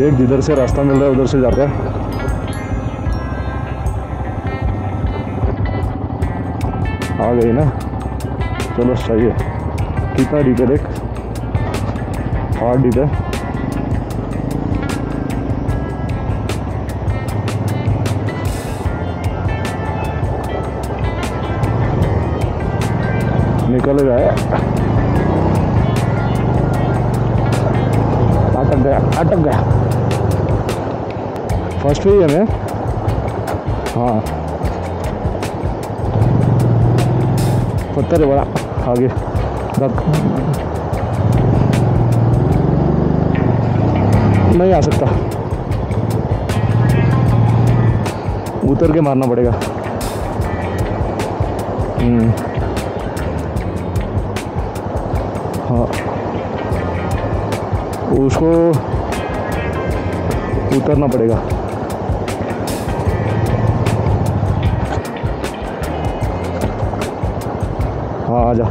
देख जिधर से रास्ता मिल रहा है उधर से जाते हैं। आ गई ना, चलो सही है। कितना डीप है देख, 8 डीप है। निकल गए, अटक गया। फर्स्ट पे ही है मैं। हाँ पत्थर है बड़ा आगे, नहीं आ सकता, उतर के मारना पड़ेगा। हाँ उसको उतरना पड़ेगा। हाँ आजा।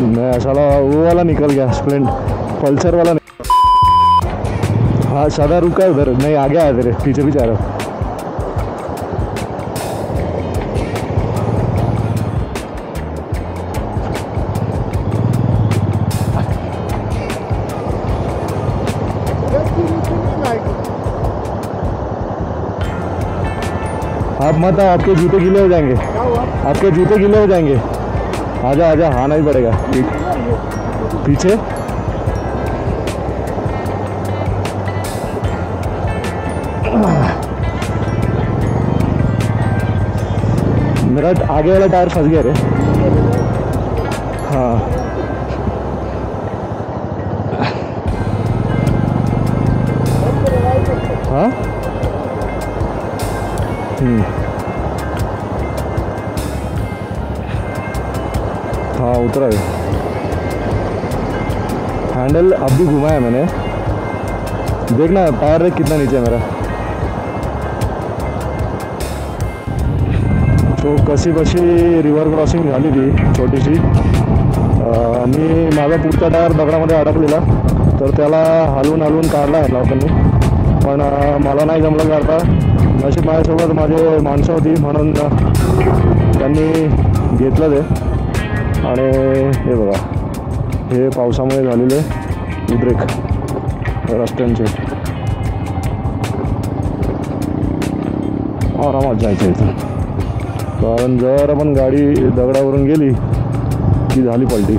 मैं साला वो वाला निकल गया, पल्सर वाला। हाँ सादा रुका है उधर, नहीं आगे आया तेरे पीछे पीछे आ रहा हूँ। आप मत आओ, आपके जूते गीले हो जाएंगे, आपके जूते गीले हो जाएंगे। आजा आजा, आना ही पड़ेगा। पीछे मेरा आगे वाला टायर फंस गया रे। हाँ हाँ हाँ उतरा है। हैंडल अब भी घुमाया मैंने, देखना टायर रे कितना नीचे है मेरा। तो कशी बशी रिव्हर क्रॉसिंग झाली ती छोटीशी, आणि माझा पुढचा टायर दगडामध्ये अडकलेला, तर त्याला हलवून हलवून काढला आहे लोकांनी, पण मला नाही जमलं काढता। नशीब माझ्यासोबत माझे माणसं होती म्हणून त्यांनी घेतलं ते। आणि हे बघा, हे पावसामुळे झालेले उद्रेक रस्त्यांचे, आरामात जायचं इथं, कारण जर आपण गाडी दगडावरून गेली की झाली पलटी।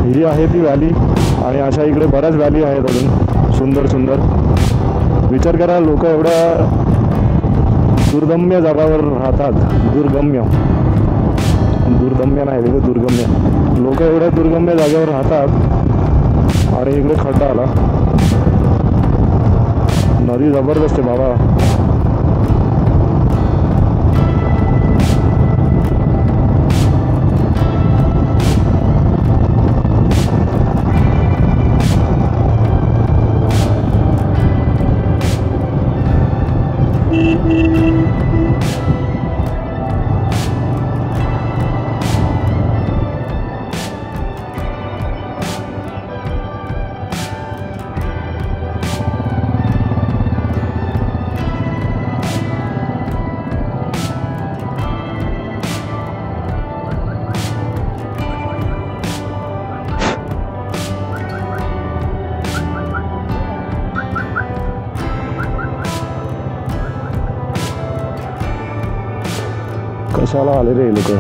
ही आहे ती व्हॅली, आणि अशा इकडे बऱ्याच व्हॅली आहेत अजून सुंदर सुंदर। विचार करा, लोक एवढ्या दुर्गम्य जागावर राहतात, दुर्गम्य नाही रे, दुर्गम्य, लोक एवढ्या दुर्गम्य जागेवर राहतात आणि इकडे खड्डा आला। नदी जबरदस्त आहे बाबा। कशाला आले रे लोक।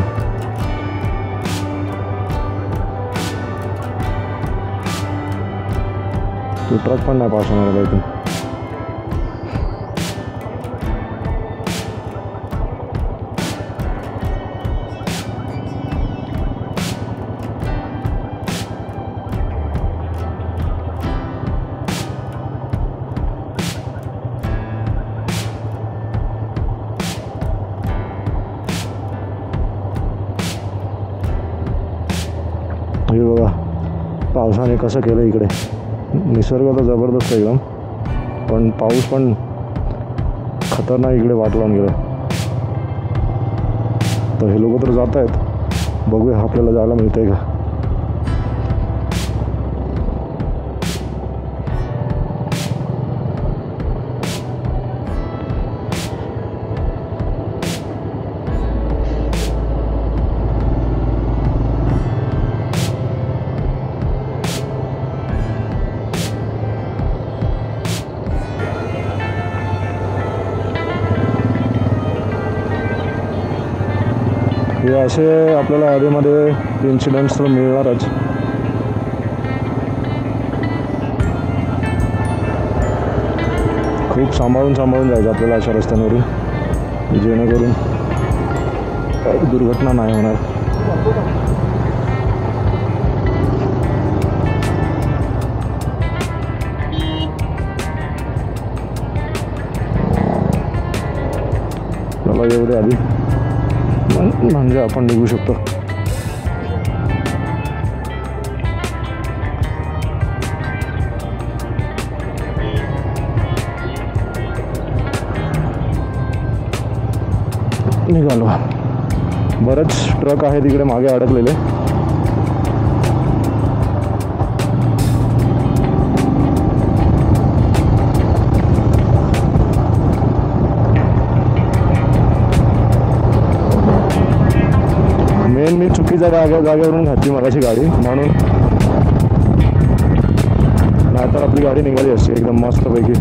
तो ट्रक पण नाही पास होणार इथून। हे बघा पावसाने कसं केलं इकडे. निसर्ग तर जबरदस्त एकदम, पण पाऊस पण खतरनाक इकडे वाट लावून गेलं. तर हे लोक तर जात आहेत, बघूया आपल्याला जायला मिळतंय का. हे असे आपल्याला आधीमध्ये इन्सिडेंट्स तर मिळणारच. खूप सांभाळून जायचं आपल्याला अशा रस्त्यांवरून, जेणेकरून काही दुर्घटना नाही होणार. चला येऊ दे आधी, म्हणजे आपण निघू शकतो. निघालो. बरेच ट्रक आहेत तिकडे मागे अडकलेले. मी चुकीच्या जागेवरून घातली मगाची गाडी, म्हणून नाहीतर आपली गाडी निघाली असते एकदम मस्तपैकी.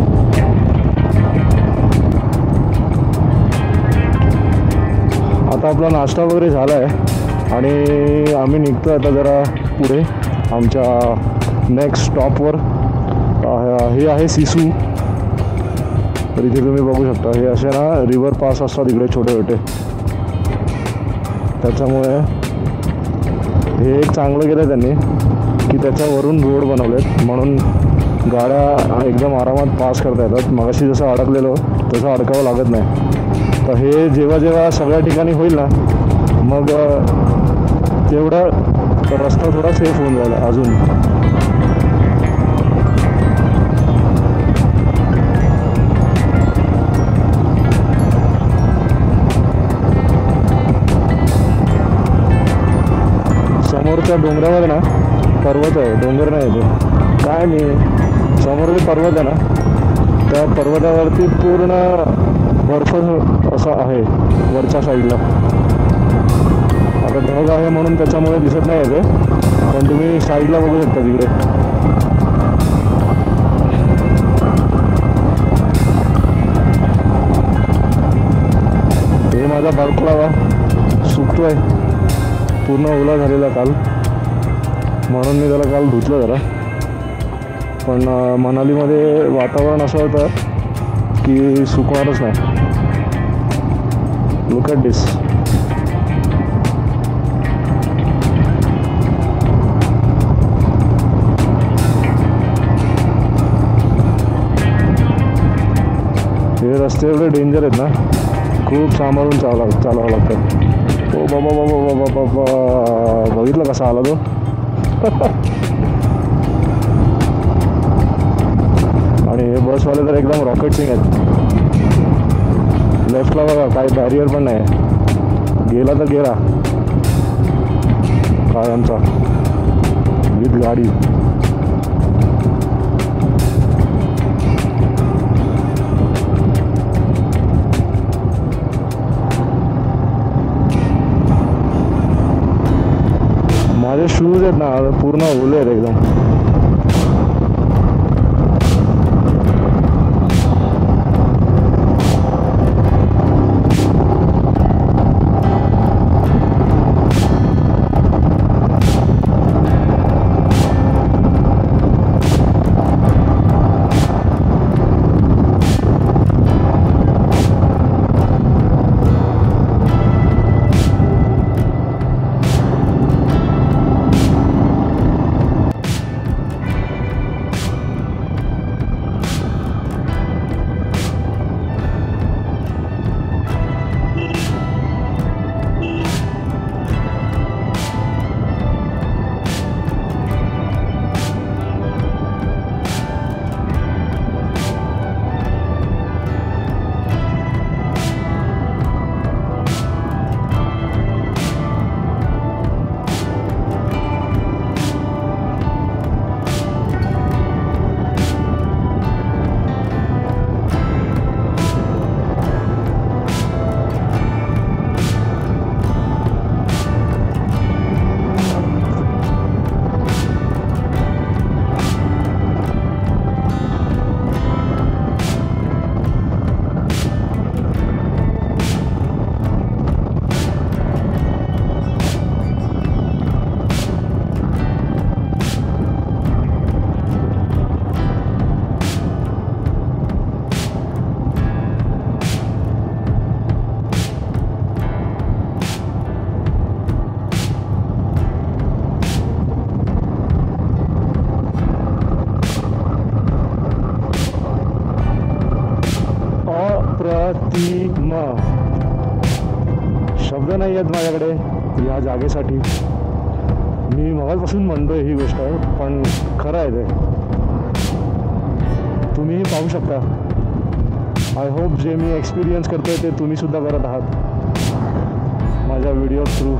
आता आपला नाश्ता वगैरे झाला आहे आणि आम्ही निघतो आता जरा पुढे आमच्या नेक्स्ट स्टॉपवर. हे आहे सिसू. तर इथे तुम्ही बघू शकता, हे असे ना रिव्हर पास असतात इकडे छोटे छोटे. त्याच्यामुळे हे एक चांगलं केलं त्यांनी की त्याच्यावरून रोड बनवलेत, म्हणून गाड्या एकदम आरामात पास करता येतात. मगाशी जसं अडकलेलो तसं अडकावं लागत नाही. तर हे जेव्हा सगळ्या ठिकाणी होईल ना, मग तेवढा रस्ता थोडा सेफ होऊन जाईल अजून. समोरच्या डोंगरावर ना पर्वत आहे, डोंगर नाही येतो काय, मी समोर जे पर्वत आहे ना, त्या पर्वतावरती पूर्ण बर्फ असा आहे वरच्या साईडला. आता ढग आहे म्हणून त्याच्यामुळे दिसत नाही येते, पण तुम्ही साईडला बघू शकता तिकडे. हे माझा बारकोळा सुकतोय, पूर्ण ओला झालेला काल, म्हणून मी त्याला काल धुतलं जरा. पण मनालीमध्ये वातावरण असं होतं की सुकणारच नाही. Look at this. हे रस्ते एवढे डेंजर आहेत ना, खूप सांभाळून चालावं लागतं. ओ बाबा बाबा बाबा बाबा, बघितलं कसा आला तो. आणि हे बसवाले तर एकदम रॉकेट सिंग आहेत. लेफ्टला बघा काही बॅरियर पण नाही, गेला तर गेला कायमचा विथ गाडी. माझे शूज आहेत ना पूर्ण ओले आहेत एकदम. शब्द नाही आहेत माझ्याकडे या जागेसाठी. मी मगाचपासून म्हणतोय ही गोष्ट, पण खरं आहे ते. तुम्हीही पाहू शकता. I hope J me experience करतोय ते तुम्हीसुद्धा करत आहात माझ्या व्हिडिओ थ्रू.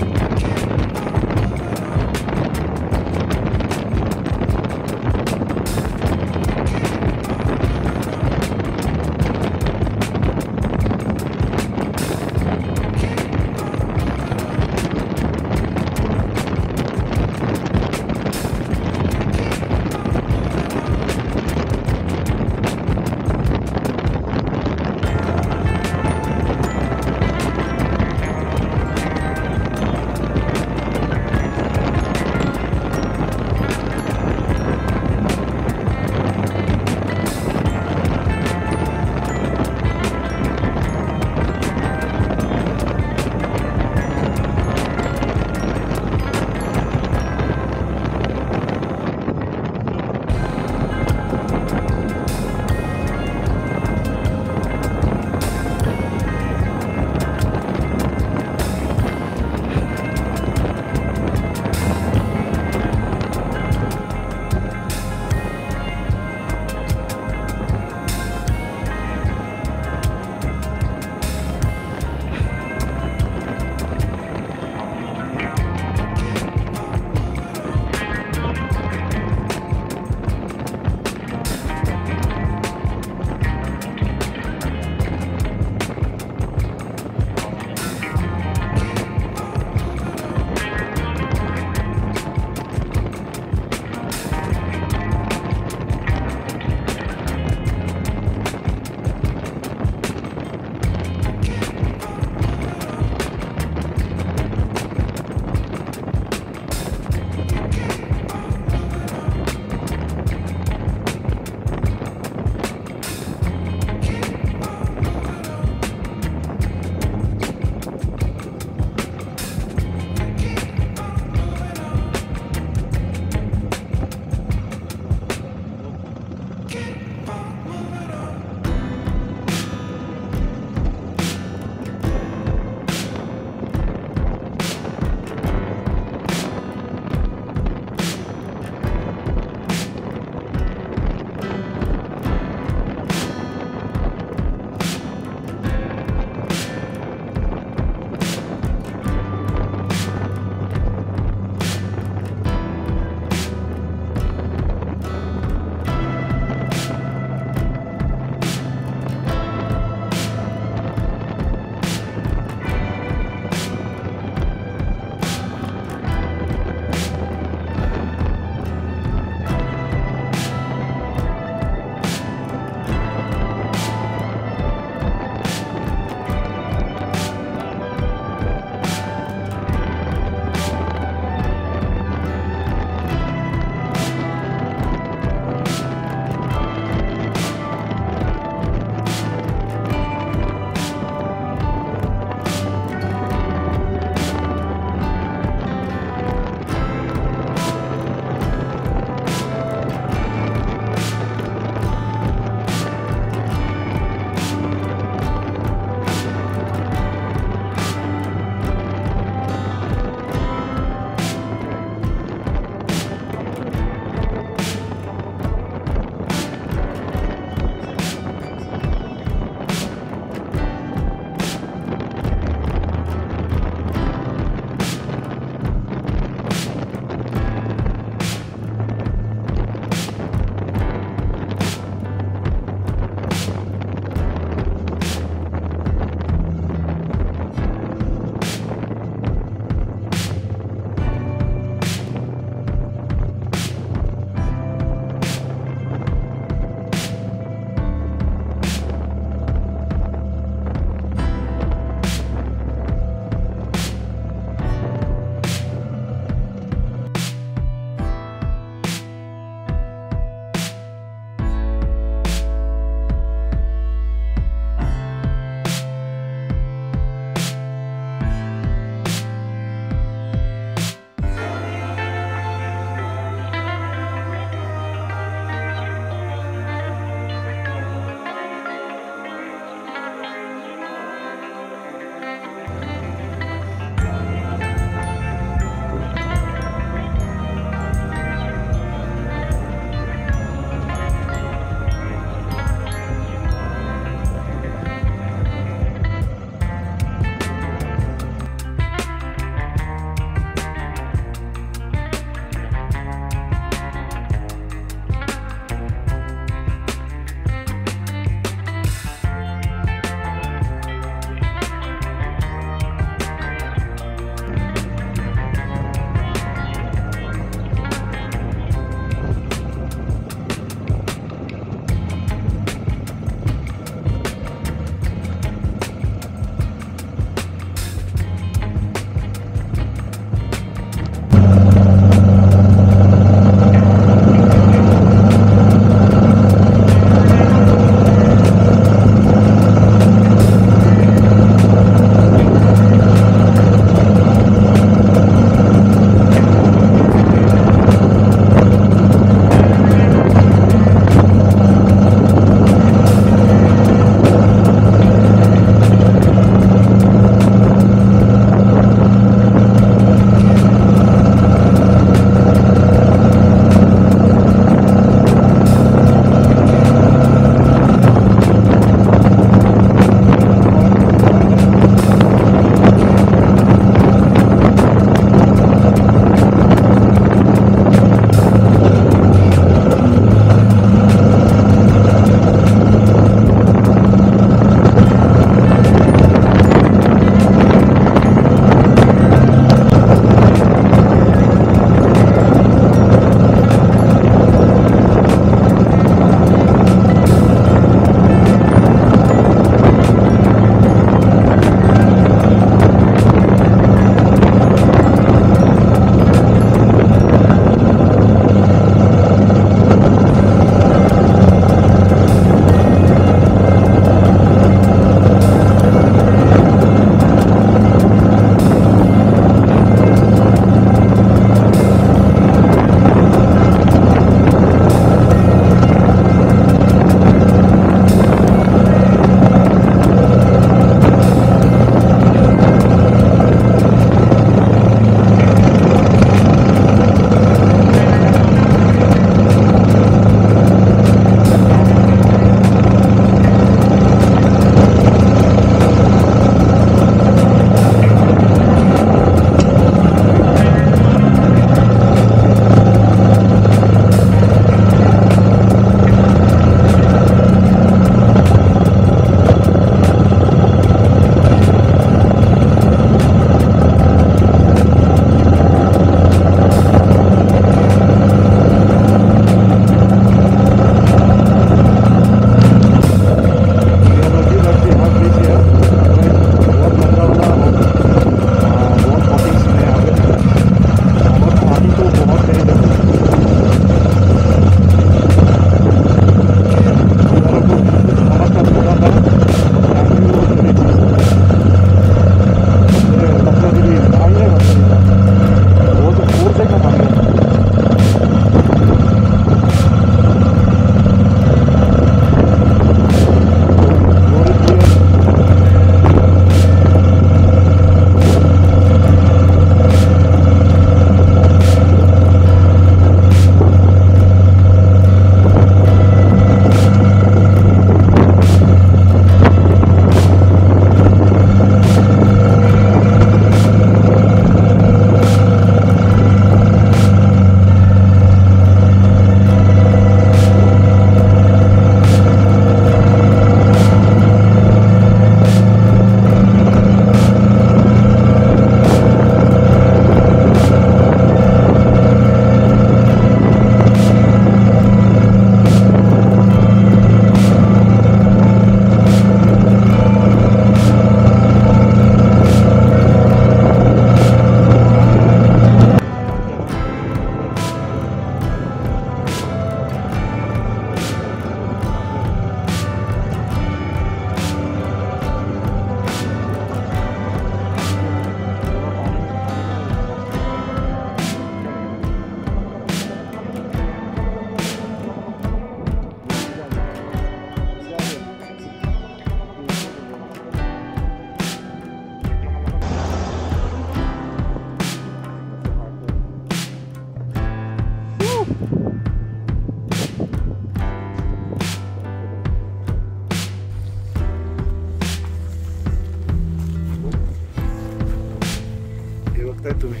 तुम्ही,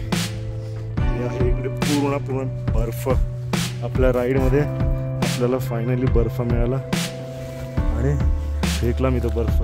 हे आहे इकडे पूर्ण बर्फ. आपल्या राईडमध्ये आपल्याला फायनली बर्फ मिळाला आणि फेकला मी तो बर्फ.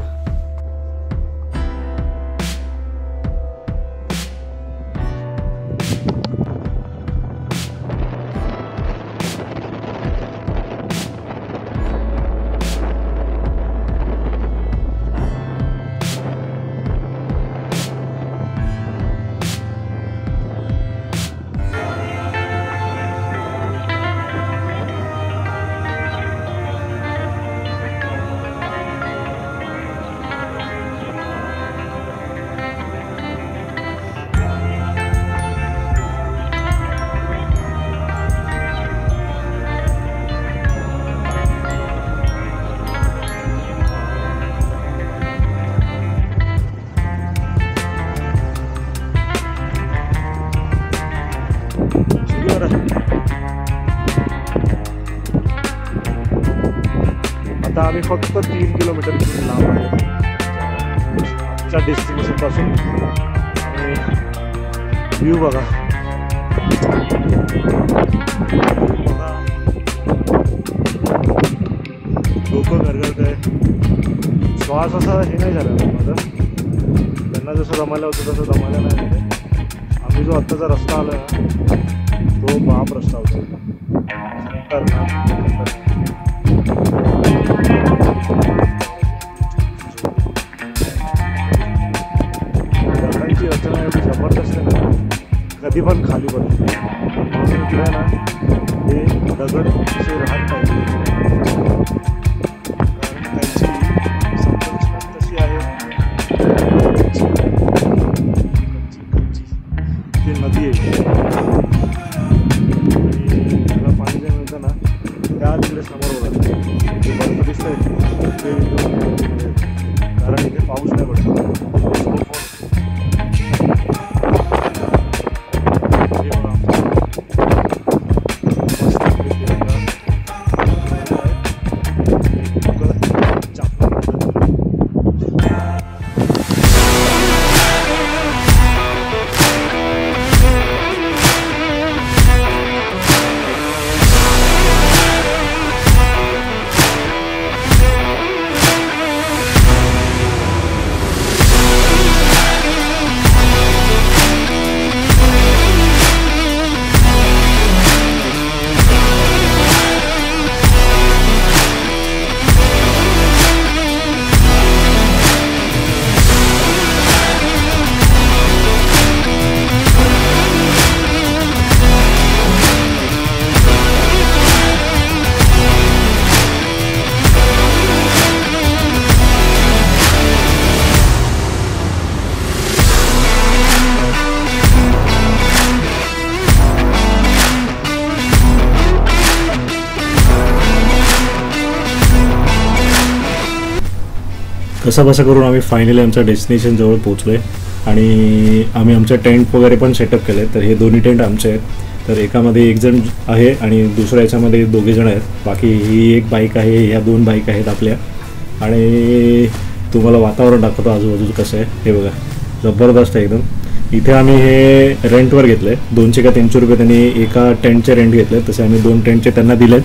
आता आम्ही फक्त 3 किलोमीटर लांब आहे आमच्या डेस्टिनेशन पासून. आणि व्ह्यू बघा, डोकं गरगरत आहे. श्वास असा हे नाही झाला माझा, त्यांना जसं दमायला होतं तसं दमायला नाही. आम्ही जो आत्ताचा रस्ता आला ना तो बाप रस्ता होता. दगडांची रचना एवढी जबरदस्त आहे ना, कधी पण खाली पडते. म्हणून इकडे ना हे दगड असे राहत पाहिजे, कारण त्यांची संरचना तशी आहे. ती नदी आहे आणि त्याला पाणी जे मिळतं ना त्या तिकडे समोर बघा बर्फ दिसतंय ते, कारण इथे पाऊस नाही पडत. कसा करून आम्ही फायनली आमच्या डेस्टिनेशन जवळ पोहोचलो आहे आणि आम्ही आमचे टेंट वगैरे पण सेटअप केले. तर हे दोन्ही टेंट आमचे आहेत. तर एकामध्ये एक जण आहे आणि दुसऱ्या याच्यामध्ये 2 जण आहेत. बाकी ही एक बाईक आहे, ह्या 2 बाईक आहेत आपल्या. आणि तुम्हाला वातावरण दाखवतो आजूबाजूचं कसं आहे हे बघा, जबरदस्त आहे एकदम. इथे आम्ही हे रेंटवर घेतलं आहे. 200 का 300 रुपये त्यांनी एका टेंटचे रेंट घेतले. तसे आम्ही 2 टेंटचे त्यांना दिलेत.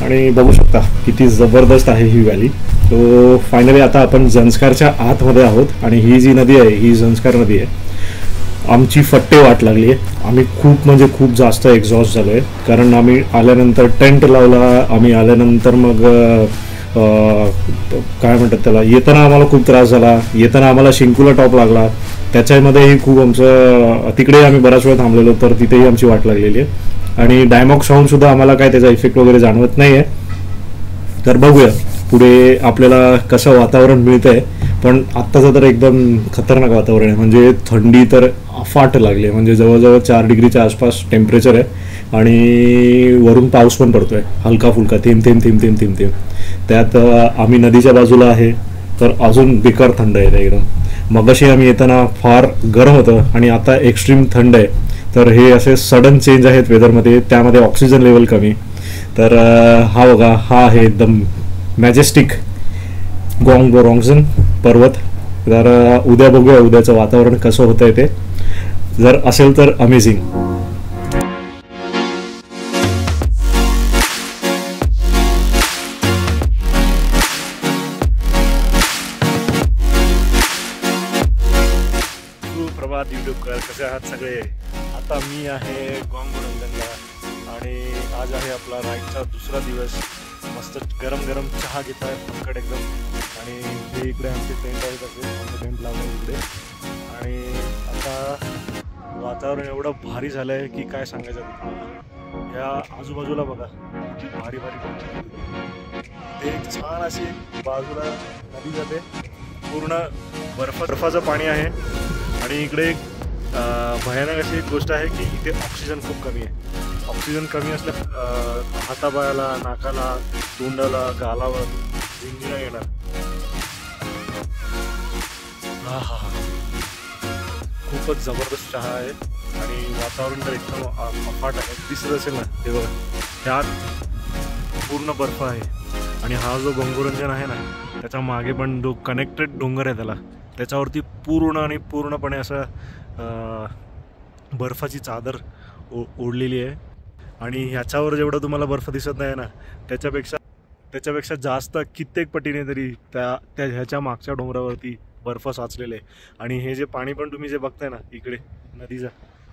आणि बघू शकता किती जबरदस्त आहे ही व्हॅली. तो फायनली आता आपण झंस्कारच्या आतमध्ये आहोत आणि ही जी नदी आहे ही झंस्कार नदी आहे. आमची फट्टे वाट लागली आहे. आम्ही खूप म्हणजे खूप जास्त एक्झॉस्ट झालो आहे, कारण आम्ही आल्यानंतर टेंट लावला. आम्ही आल्यानंतर मग काय म्हणतात त्याला, येताना आम्हाला खूप त्रास झाला. येताना आम्हाला शिंकूला टॉप लागला. त्याच्यामध्येही खूप आमचं तिकडे आम्ही बराच वेळ थांबलेलो, तर तिथेही आमची वाट लागलेली आहे. आणि डायमॉक्स साऊंडसुद्धा आम्हाला काय त्याचा इफेक्ट वगैरे जाणवत नाही आहे. तर बघूया पुढे आपल्याला कसं वातावरण मिळतं आहे. पण आत्ताचं तर एकदम खतरनाक वातावरण आहे. म्हणजे थंडी तर अफाट लागली आहे. म्हणजे जवळजवळ 4 डिग्रीच्या आसपास टेम्परेचर आहे आणि वरून पाऊस पण पडतो आहे हलका फुलका, थेंब थेंब थेंब थेंब थेंब थेंब. त्यात आम्ही नदीच्या बाजूला आहे तर अजून बेकार थंड आहे एकदम. मगाशी आम्ही येताना फार गरम होतं आणि आता एक्स्ट्रीम थंड आहे. तर हे असे सडन चेंज आहेत वेदरमध्ये. त्यामध्ये ऑक्सिजन लेवल कमी. तर हा बघा, हा आहे एकदम मॅजेस्टिक गॉंगबोरॉंगजन पर्वत. तर उद्या बघूया उद्याचं वातावरण कसं होतं आहे ते. जर असेल तर अमेझिंग. सुप्रभात यूट्यूबकर, कसे आहात सगळे. आता मी आहे गोंगुरंगनला आणि आज आहे आपला राईडचा दुसरा दिवस. मस्त गरम गरम चहा घेत आहे फक्कड एकदम. आणि हे इकडे आमचे टेंट आहेत, असे आमचं टेंट लावलं इकडे. आणि आता वातावरण एवढं भारी झालं आहे की काय सांगायचं तुम्हाला. या आजूबाजूला बघा किती भारी भारी ते एक छान अशी बाजूला नदी जाते, पूर्ण बर्फाचं पाणी आहे. आणि इकडे एक भयानक अशी एक गोष्ट आहे की इथे ऑक्सिजन खूप कमी आहे. ऑक्सिजन कमी असल्या हातापायाला, नाकाला, तोंडाला, गालावर झिंजिरा येणार. हा हा हा, खूपच जबरदस्त चहा आहे. आणि वातावरण तर एकदम अफाट आहे. दिसत असेल ना ते बघा, त्यात पूर्ण बर्फ आहे. आणि हा जो गोंगुरंजन आहे ना, त्याच्या मागे पण कनेक्टेड डोंगर आहे, त्याच्यावरती पूर्ण आणि पूर्णपणे असं बर्फाची चादर ओढलेली आहे. आणि ह्याच्यावर जेवढं तुम्हाला बर्फ दिसत नाही ना, त्याच्यापेक्षा जास्त कित्येक पटीने तरी ह्याच्या मागच्या डोंगरावरती बर्फ साचलेले आहे. आणि हे जे पाणी पण तुम्ही जे बघताय ना इकडे नदीचं,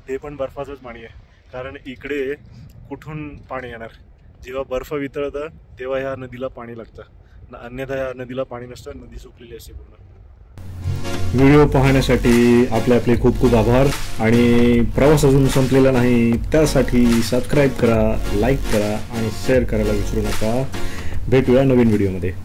हे पण बर्फाचंच पाणी आहे. कारण इकडे कुठून पाणी येणार? जेव्हा बर्फ वितळतं तेव्हा ह्या नदीला पाणी लागतं, अन्यथा ह्या नदीला पाणी नसतं. नदी सुकलेली असते पूर्ण. व्हिडिओ पाहण्यासाठी आपले खूप खूप आभार. आणि प्रवास अजून संपलेला नाही, त्यासाठी सबस्क्राईब करा, लाईक करा आणि शेअर करायला विसरू नका. भेटूया नवीन व्हिडिओमध्ये.